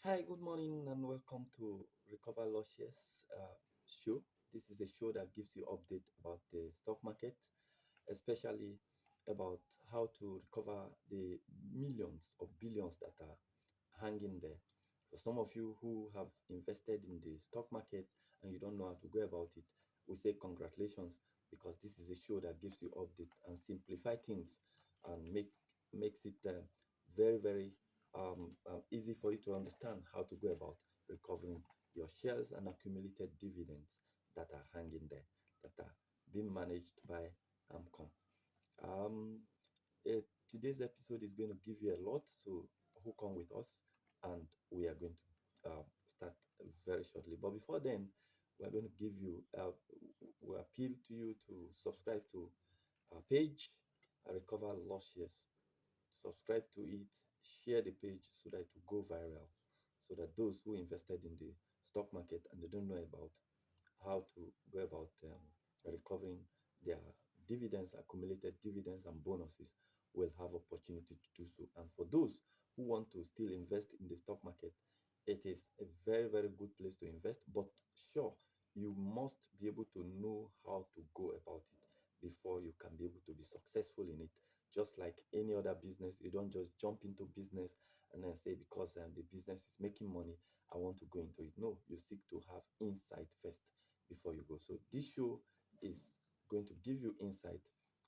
Hi, good morning, and welcome to Recover Losses show. This is a show that gives you update about the stock market, especially about how to recover the millions or billions that are hanging there. For some of you who have invested in the stock market and you don't know how to go about it, we say congratulations because this is a show that gives you update and simplify things and makes it very easy for you to understand how to go about recovering your shares and accumulated dividends that are hanging there, that are being managed by AMCOM. Um, Today's episode is going to give you a lot, so hook on with us, and we are going to start very shortly. But before then, we're going to give you, we appeal to you to subscribe to our page, Recover Lost Shares. Subscribe to it, share the page so that it will go viral, so that those who invested in the stock market and they don't know about how to go about recovering their dividends, accumulated dividends and bonuses, will have opportunity to do so. And for those who want to still invest in the stock market, it is a very good place to invest. But sure, you must be able to know how to go about it before you can be able to be successful in it. Just like any other business, you don't just jump into business and then say because the business is making money, I want to go into it. No, you seek to have insight first before you go. So this show is going to give you insight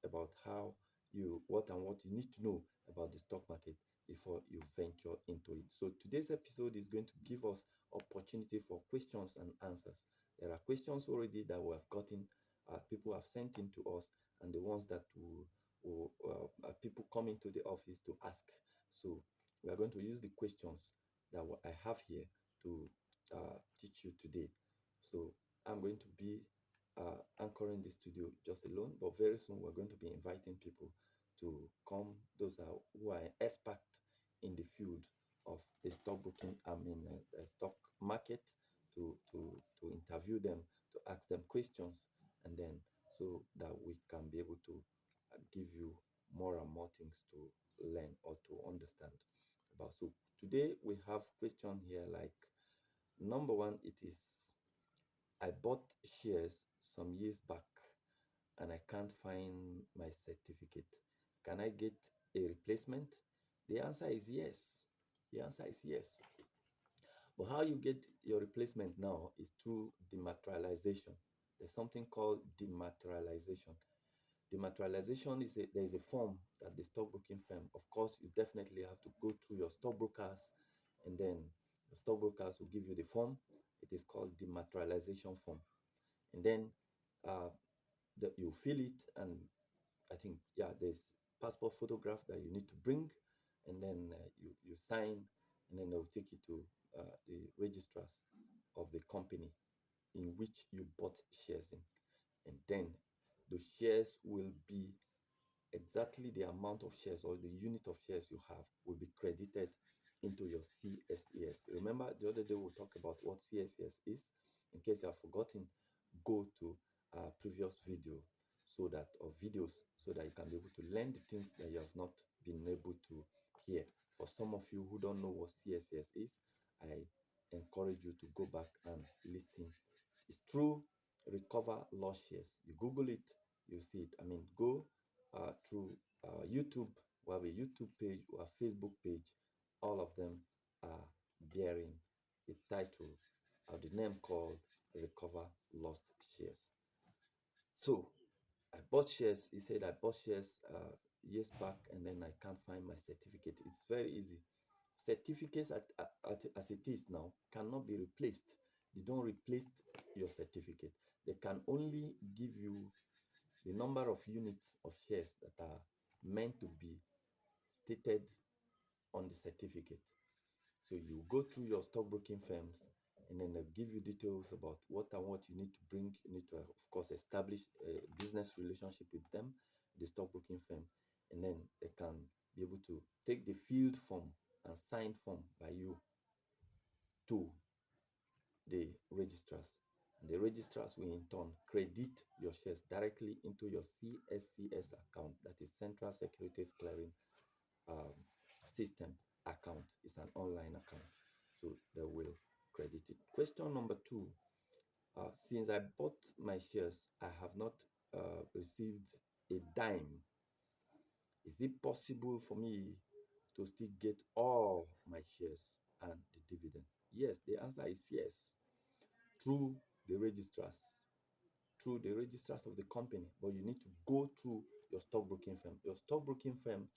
about how what you need to know about the stock market before you venture into it. So today's episode is going to give us opportunity for questions and answers. There are questions already that we have gotten, people have sent in to us, and the ones that people come into the office to ask. So we are going to use the questions that I have here to teach you today. So I'm going to be anchoring the studio just alone, but very soon we're going to be inviting people to come, those are who are expert in the field of the stockbroking, the stock market, to interview them, to ask them questions, and then so that we can be able to give you more and more things to learn or to understand about. So today we have question here like number one, it is I bought shares some years back and I can't find my certificate. Can I get a replacement? The answer is yes. The answer is yes. But how you get your replacement now is through dematerialization. There's something called dematerialization. Dematerialization is there is a form that the stockbroking firm, of course, you definitely have to go through your stockbrokers, and then the stockbrokers will give you the form. It is called dematerialization form, and then uh, you fill it, and I think yeah, there's passport photograph that you need to bring, and then you sign, and then they'll take you to the registrars of the company in which you bought shares in, and then the shares will be exactly the amount of shares or the unit of shares you have will be credited into your CSES. Remember the other day we talked about what CSES is. In case you have forgotten, go to our previous video so that or videos so that you can be able to learn the things that you have not been able to hear. For some of you who don't know what CSES is, I encourage you to go back and listen. It's true recover lost shares. You Google it, you see it. I mean, go through YouTube. We have a YouTube page, we have a Facebook page. All of them are bearing the title of the name called Recover Lost Shares. So I bought shares. He said I bought shares years back and then I can't find my certificate. It's very easy. Certificates as it is now cannot be replaced. They don't replace your certificate. They can only give you the number of units of shares that are meant to be stated on the certificate. So you go through your stockbroking firms and then they'll give you details about what and what you need to bring. You need to, of course, establish a business relationship with them, the stockbroking firm, and then they can be able to take the filled form and signed form by you to the registrars. And the registrars will in turn credit your shares directly into your CSCS account, that is Central Securities Clearing um, System account. It's an online account. So they will credit it. Question number two, since I bought my shares, I have not received a dime. Is it possible for me to still get all my shares and the dividends? Yes, the answer is yes, through the registrars, through the registrars of the company. But you need to go through your stockbroking firm. Your stockbroking firm,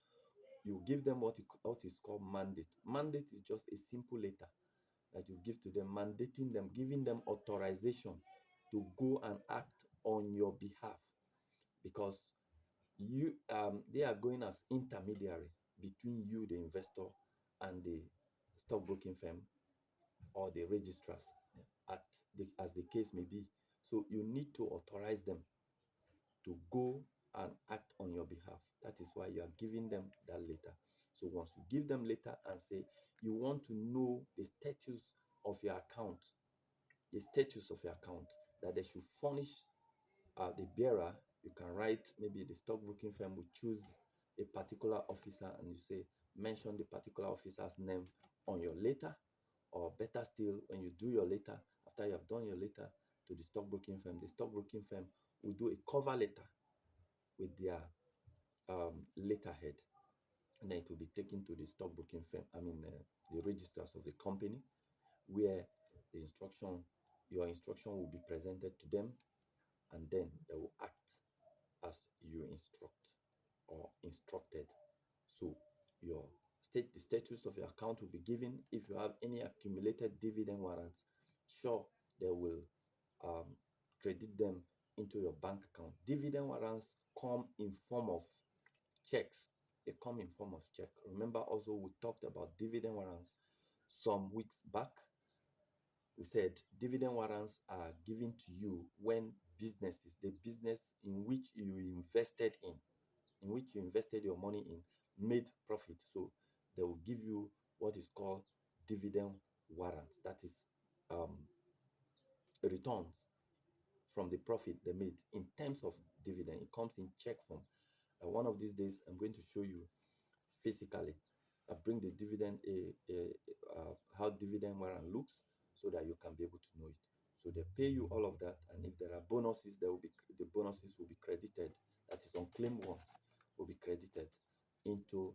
you give them what is called mandate. Mandate is just a simple letter that you give to them, mandating them, giving them authorization to go and act on your behalf, because they are going as intermediary between you, the investor, and the stockbroking firm or the registrars, as the case may be. So you need to authorize them to go and act on your behalf. That is why you are giving them that letter. So once you give them letter and say you want to know the status of your account, that they should furnish the bearer, you can write, maybe the stockbroking firm will choose a particular officer and you say, mention the particular officer's name on your letter. Or better still, when you do your letter, after you have done your letter to the stockbroking firm will do a cover letter with their letterhead, and then it will be taken to the stockbroking firm, the registrars of the company, where the instruction, your instruction will be presented to them, and then they will act as you instruct or instructed. So your the status of your account will be given. If you have any accumulated dividend warrants, sure, they will um, credit them into your bank account. Dividend warrants come in form of checks. They come in form of check. Remember also we talked about dividend warrants some weeks back. We said dividend warrants are given to you when the business in which you invested your money in, made profit. So they will give you what is called dividend warrants. That is um, returns from the profit they made in terms of dividend. It comes in check form. And one of these days, I'm going to show you physically. I bring the how dividend warrant looks, so that you can be able to know it. So they pay you all of that, and if there are bonuses, the bonuses will be credited. That is unclaimed ones will be credited into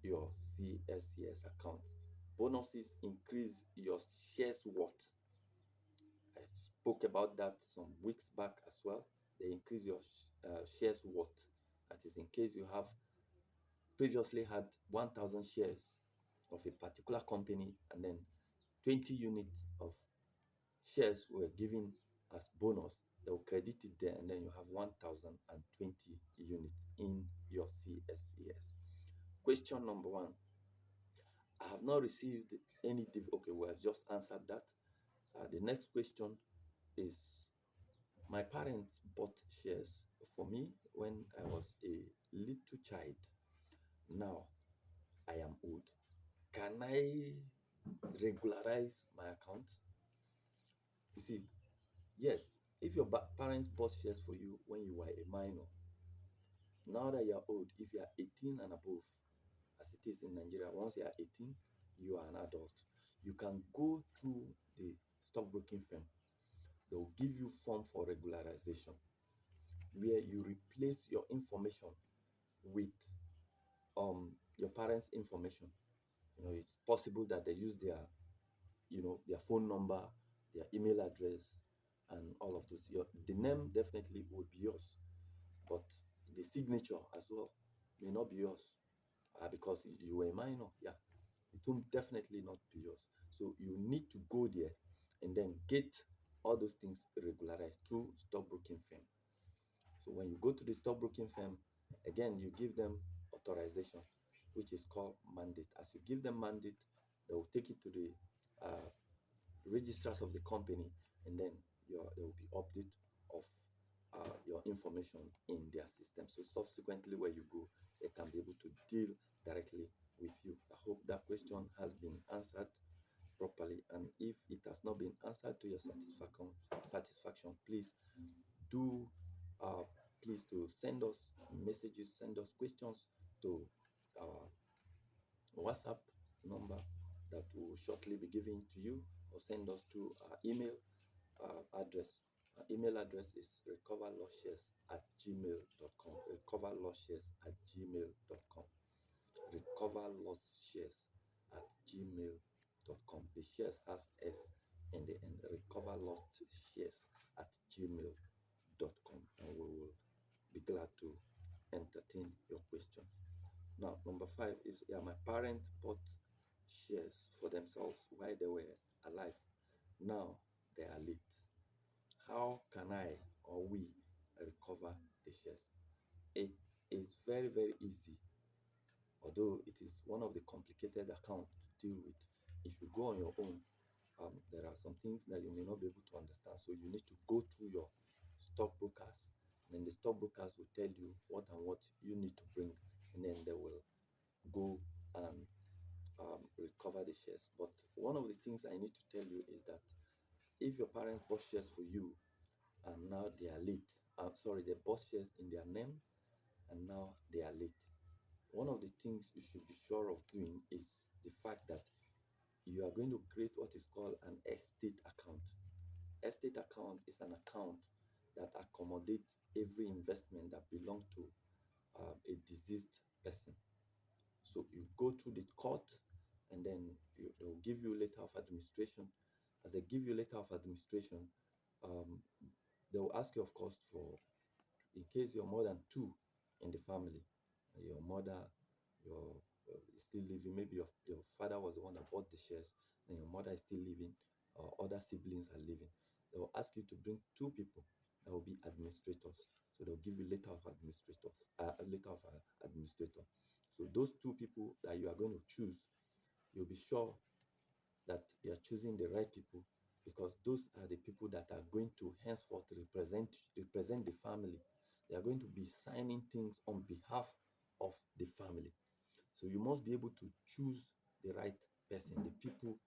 your CSCS account. Bonuses increase your shares worth. I spoke about that some weeks back as well. They increase your shares worth. That is in case you have previously had 1,000 shares of a particular company, and then 20 units of shares were given as bonus. They will credit it there, and then you have 1,020 units in your CSCS. Question number one, I have not received any okay, we have just answered that. The next question is, my parents bought shares for me when I was a little child. Now I am old. Can I regularize my account? You see, yes, if your parents bought shares for you when you were a minor, now that you are old, if you are 18 and above, as it is in Nigeria, once you are 18, you are an adult. You can go through the stockbroking firm. They will give you form for regularization, where you replace your information with your parents' information. It's possible that they use their phone number, their email address, and all of those. The name definitely would be yours, but the signature as well may not be yours, because you were a minor. Yeah, it will definitely not be yours. So you need to go there and then get all those things regularized through stockbroking firm. So when you go to the stockbroking firm, again, you give them authorization, which is called mandate. As you give them mandate, they will take it to the registrars of the company, and then there will be update of your information in their system. So subsequently, where you go, they can be able to deal directly with you. I hope that question has been answered properly, and if it has not been answered to your satisfaction, do uh, please to send us messages, send us questions to our WhatsApp number that will shortly be given to you or send us through our email address. Our email address is recoverlossshares@gmail.com. Recoverlossshares@gmail.com. Recoverlossshares@gmail.com. The shares has S in the end. Recoverlossshares@gmail.com. And we will be glad to entertain your questions. Now, number five is, yeah, my parents bought shares for themselves while they were alive. Now they are late. How can I or we recover the shares? It is very, very easy, although it is one of the complicated accounts to deal with. If you go on your own, there are some things that you may not be able to understand. So you need to go through your stockbrokers, and then the stockbrokers will tell you what and what you need to bring, and then they will go and recover the shares. But one of the things I need to tell you is that if your parents bought shares for you and now they are late, I'm sorry, they bought shares in their name and now they are late. One of the things you should be sure of doing is the fact that you are going to create what is called an estate account. Estate account is an account that accommodates every investment that belongs to a deceased person. So you go through the court, and then they will give you letter of administration. As they give you letter of administration, um, they will ask you, of course, for, in case you're more than two in the family, your mother, your is still living, maybe your father was the one that bought the shares, and your mother is still living, or other siblings are living. They will ask you to bring two people that will be administrators. So they'll give you letter of administrators, a letter of administrator. So those two people that you are going to choose, you'll be sure that you are choosing the right people, because those are the people that are going to henceforth represent the family. They are going to be signing things on behalf of the family. So you must be able to choose the right person, the people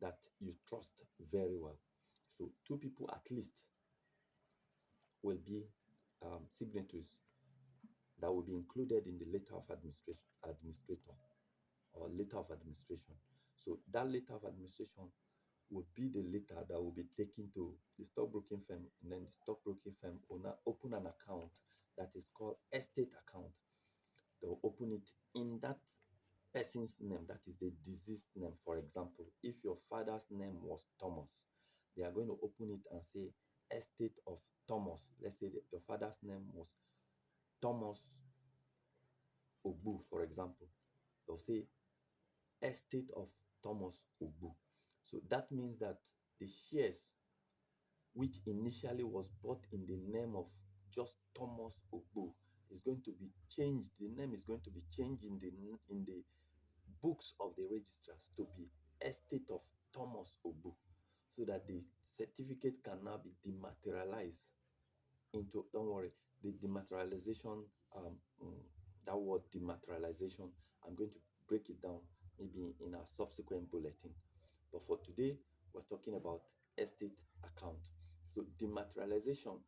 that you trust very well. So two people at least will be signatories that will be included in the letter of administrator or letter of administration. So that letter of administration would be the letter that will be taken to the stockbroking firm, and then the stockbroking firm will now open an account that is called estate account. They will open it in that person's name, that is the deceased name. For example, if your father's name was Thomas, they are going to open it and say estate of Thomas. Let's say that your father's name was Thomas Ogbu, for example. They'll say estate of Thomas Ogbu. So that means that the shares which initially was bought in the name of just Thomas Ogbu is going to be changed. The name is going to be changed in the books of the registrars to be estate of Thomas Ogbu, so that the certificate can now be dematerialized into, don't worry, the dematerialization, um, mm, that word dematerialization, I'm going to break it down maybe in a subsequent bulletin. But for today, we're talking about estate account. So dematerialization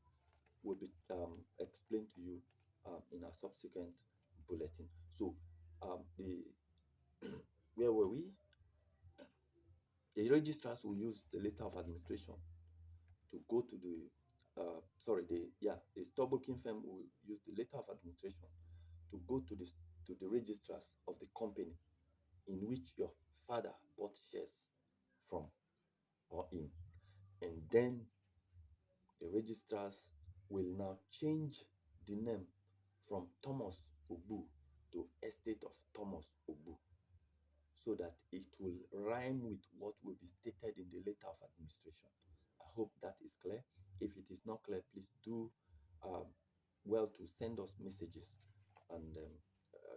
will be explained to you in a subsequent bulletin. So the where were we? The registrars will use the letter of administration to go to the stockbroking firm will use the letter of administration to go to the registrars of the company in which your father bought shares from or in, and then the registrars will now change the name from Thomas Ogbu to estate of Thomas Ogbu, so that it will rhyme with what will be stated in the letter of administration. I hope that is clear. If it is not clear, please do um, well to send us messages, and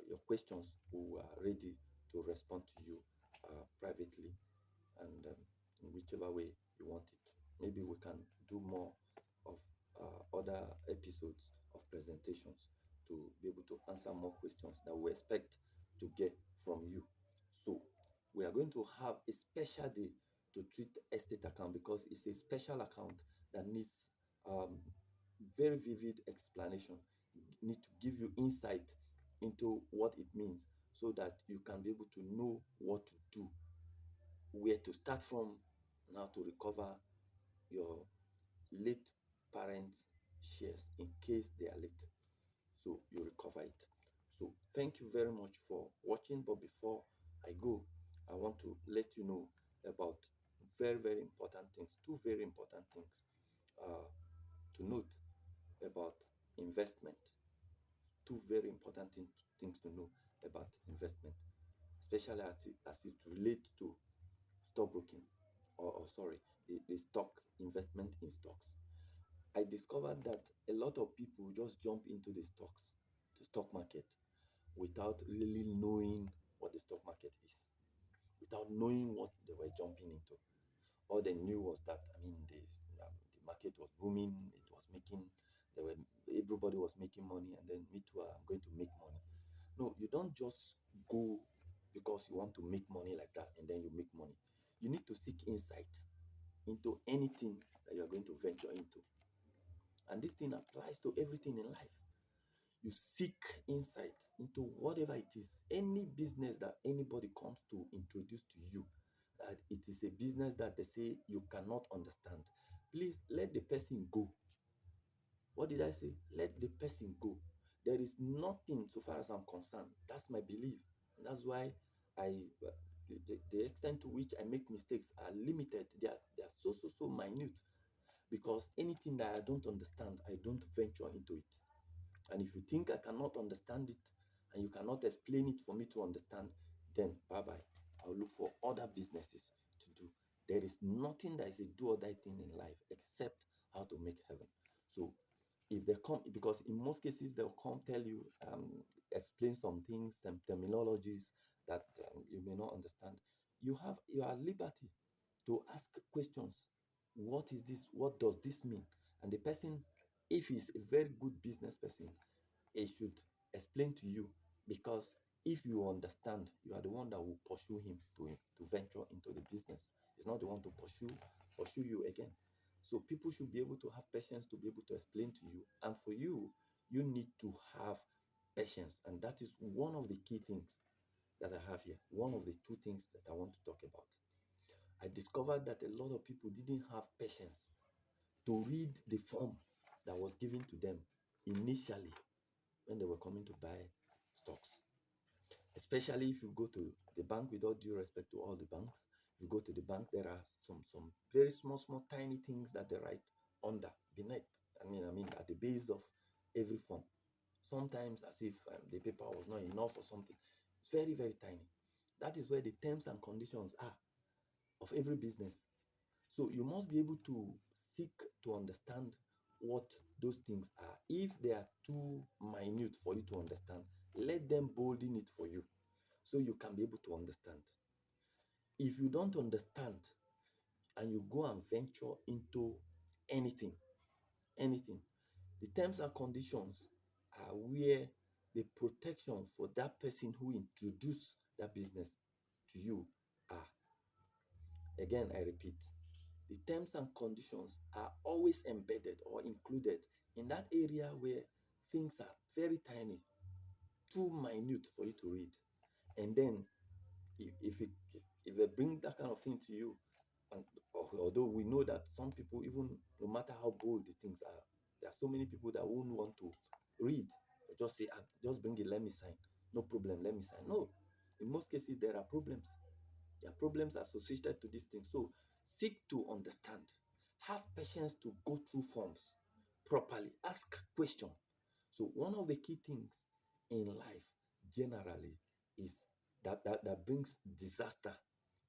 your questions, we are ready to respond to you privately, and in whichever way you want it. Maybe we can do more of other episodes of presentations to be able to answer more questions that we expect to get from you. So we are going to have a special day to treat estate account, because it's a special account that needs very vivid explanation, need to give you insight into what it means, so that you can be able to know what to do where to start from, and how to recover your late parents' shares in case they are late. So you recover it. So thank you very much for watching. But before I go, I want to let you know about very, very important things, two very important things uh, to note about investment. Two very important things to know about investment, especially as it relates to stockbroking, or sorry, the stock investment in stocks. I discovered that a lot of people just jump into the stock market, without really knowing what the stock market is, without knowing what they were jumping into. All they knew was that, the market was booming, it was making, they were everybody was making money, and then me too, I'm going to make money. No, you don't just go because you want to make money like that and then you make money. You need to seek insight into anything that you are going to venture into. And this thing applies to everything in life. You seek insight into whatever it is, any business that anybody comes to introduce to you, that it is a business that they say you cannot understand. Please let the person go. What did I say? Let the person go. There is nothing, so far as I'm concerned. That's my belief. And that's why the extent to which I make mistakes are limited. They are so minute, because anything that I don't understand, I don't venture into it. And if you think I cannot understand it and you cannot explain it for me to understand, then bye bye. I'll look for other businesses to do. There is nothing that is a do or die thing in life except how to make heaven. So if they come, because in most cases they'll come tell you, explain some things, some terminologies that you may not understand. You have your liberty to ask questions. What is this? What does this mean? And the person, if he's a very good business person, he should explain to you, because if you understand, you are the one that will pursue him to venture into the business. He's not the one to pursue you again. So people should be able to have patience to be able to explain to you. And for you, you need to have patience. And that is one of the key things that I have here. One of the two things that I want to talk about. I discovered that a lot of people didn't have patience to read the form that was given to them initially when they were coming to buy stocks. Especially if you go to the bank, with all due respect to all the banks, you go to the bank, there are some very small tiny things that they write under, beneath. At the base of every form. Sometimes as if the paper was not enough or something. Very, very tiny. That is where the terms and conditions are of every business. So you must be able to seek to understand what those things are. If they are too minute for you to understand, let them bolden it for you so you can be able to understand. If you don't understand and you go and venture into anything, anything, the terms and conditions are where the protection for that person who introduced that business to you are. Again, I repeat, the terms and conditions are always embedded or included in that area where things are very tiny, too minute for you to read. And then if they bring that kind of thing to you, and although we know that some people, even no matter how bold the things are, there are so many people that won't want to read. Just say, just bring it, let me sign. No problem, let me sign. No, in most cases there are problems. There are problems associated to these things. So seek to understand. Have patience to go through forms properly. Ask questions. So one of the key things in life generally is that brings disaster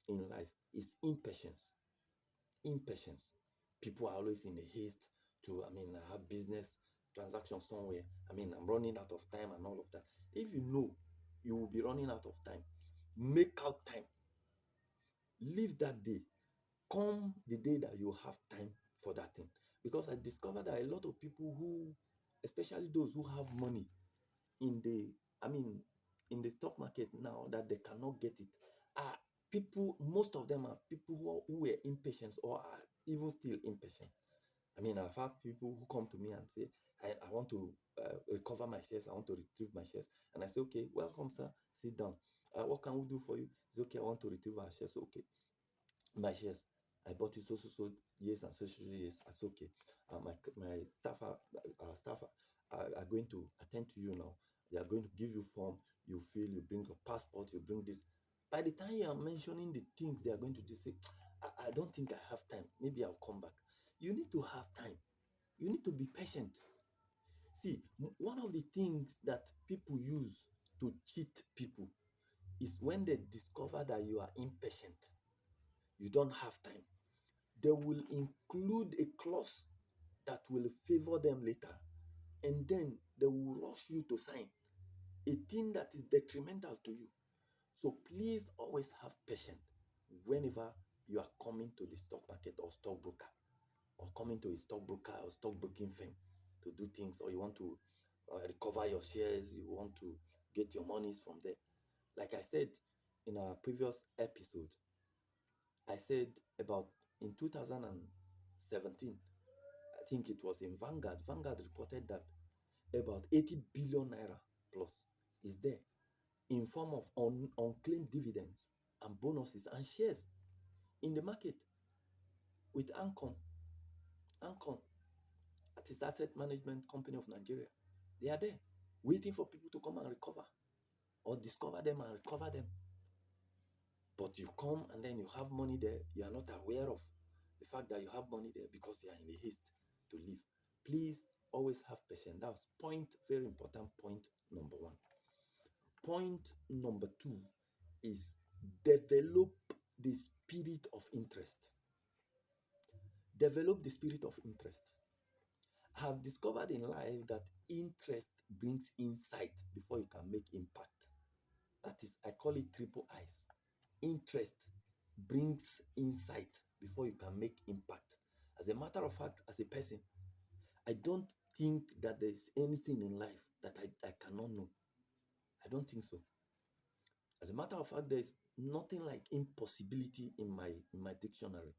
in life is impatience. Impatience. People are always in a haste to, have business transaction somewhere. I'm running out of time and all of that. If you know you will be running out of time, make out time. Leave that day. Come the day that you have time for that thing. Because I discovered that a lot of people who, especially those who have money in the, I mean, in the stock market now, that they cannot get it, are people, most of them are people who were impatient or are even still impatient. I've had people who come to me and say, I want to recover my shares, I want to retrieve my shares. And I say, okay, welcome, sir, sit down. What can we do for you? It's okay, I want to retrieve our shares. Okay, my shares. I bought it so years and so years. That's okay. My staff are going to attend to you now. They are going to give you form. You fill. You bring your passport. You bring this. By the time you are mentioning the things they are going to do, say, I don't think I have time. Maybe I'll come back. You need to have time. You need to be patient. See, one of the things that people use to cheat people is when they discover that you are impatient, you don't have time. They will include a clause that will favor them later, and then they will rush you to sign a thing that is detrimental to you. So please always have patience whenever you are coming to the stock market or stockbroker, or coming to a stockbroker or stockbroking firm to do things, or you want to recover your shares, you want to get your monies from there. Like I said in our previous episode, I said about in 2017, I think it was in Vanguard. Vanguard reported that about 80 billion naira plus is there in form of unclaimed dividends and bonuses and shares in the market with Ancom. Ancom, that is Asset Management Company of Nigeria. They are there waiting for people to come and recover or discover them and recover them. But you come and then you have money there, you are not aware of the fact that you have money there because you are in a haste to leave. Please always have patience. That's point, very important point number one. Point number two is develop the spirit of interest. Develop the spirit of interest. I have discovered in life that interest brings insight before you can make impact. That is, I call it triple eyes. Interest brings insight before you can make impact. As a matter of fact, as a person, I don't think that there's anything in life that I cannot know. I don't think so. As a matter of fact, there's nothing like impossibility in my dictionary.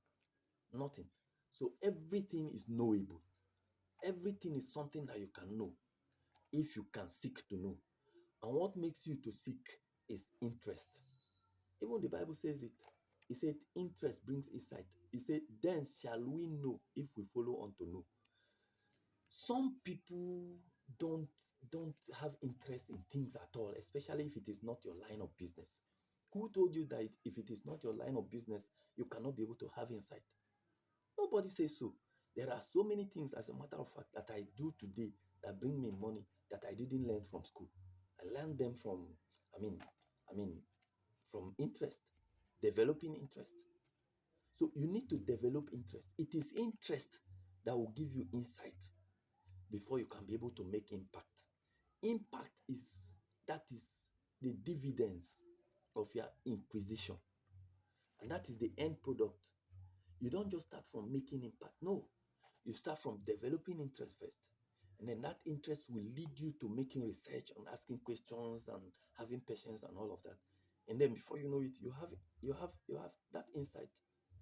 Nothing. So everything is knowable. Everything is something that you can know if you can seek to know. And what makes you to seek is interest. Even the Bible says it. It said, interest brings insight. It said, then shall we know if we follow on to know. Some people don't don't have interest in things at all, especially if it is not your line of business. Who told you that if it is not your line of business, you cannot be able to have insight? Nobody says so. There are so many things, as a matter of fact, that I do today that bring me money that I didn't learn from school. I learned them from, I mean, I mean, from interest, developing interest. So you need to develop interest. It is interest that will give you insight before you can be able to make impact. Impact is that is the dividends of your inquisition, and that is the end product. You don't just start from making impact. No, you start from developing interest first. And then that interest will lead you to making research and asking questions and having patience and all of that. And then before you know it, you have that insight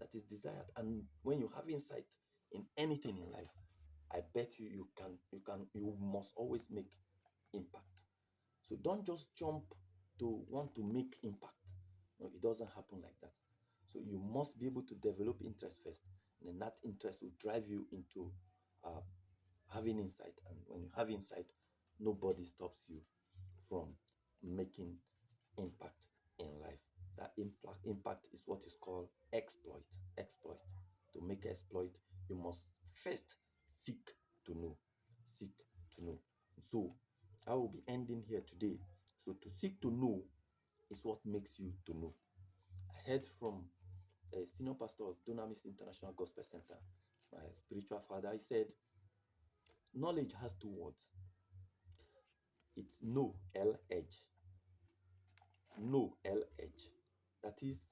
that is desired. And when you have insight in anything in life, I bet you must always make impact. So don't just jump to want to make impact. No, it doesn't happen like that. So you must be able to develop interest first, and then that interest will drive you into uh, having insight. And when you have insight, nobody stops you from making impact in life. That impact is what is called exploit. Exploit. To make exploit, you must first seek to know. Seek to know. So I will be ending here today. So to seek to know is what makes you to know. I heard from a senior pastor of Dunamis International Gospel Center, my spiritual father. He said, knowledge has two words. It's know, L edge. Know, L edge. That is,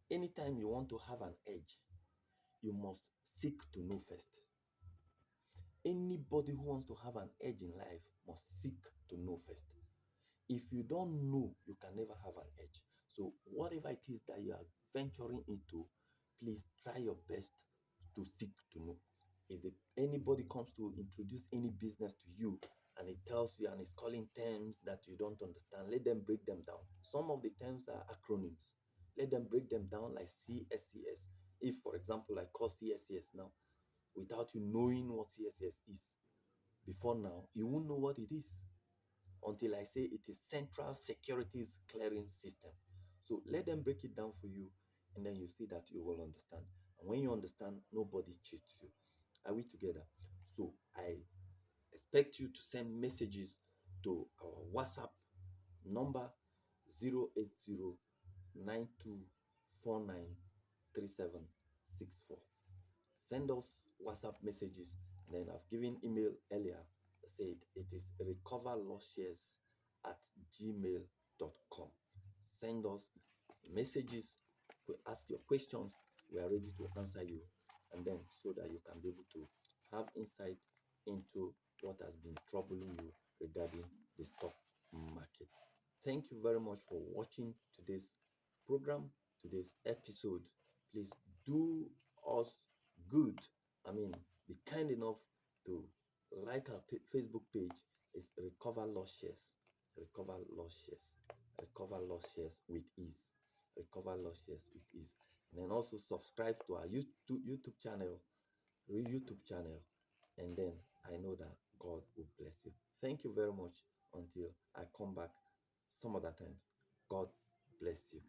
anytime you want to have an edge, you must seek to know first. Anybody who wants to have an edge in life must seek to know first. If you don't know, you can never have an edge. So whatever it is that you are venturing into, please try your best to seek to know. If anybody comes to introduce any business to you and it tells you and is calling terms that you don't understand, let them break them down. Some of the terms are acronyms. Let them break them down like CSCS. If, for example, I call CSCS now, without you knowing what CSCS is, before now, you won't know what it is until I say it is Central Securities Clearing System. So let them break it down for you, and then you see that you will understand. And when you understand, nobody cheats you. Are we together? So I expect you to send messages to our WhatsApp number 08092493764. Send us WhatsApp messages, and then I've given email earlier, said it is recoverlossshares at gmail.com. Send us messages, ask your questions, we are ready to answer you, and then so that you can be able to have insight into what has been troubling you regarding the stock market. Thank you very much for watching today's program, today's episode. Please do us good. I mean, be kind enough to like our Facebook page. It's Recover Lost Shares. Recover Lost Shares. Recover Lost Shares with ease. Recover Lost Shares with ease. And then also subscribe to our YouTube channel, YouTube channel. And then I know that God will bless you. Thank you very much until I come back some other times. God bless you.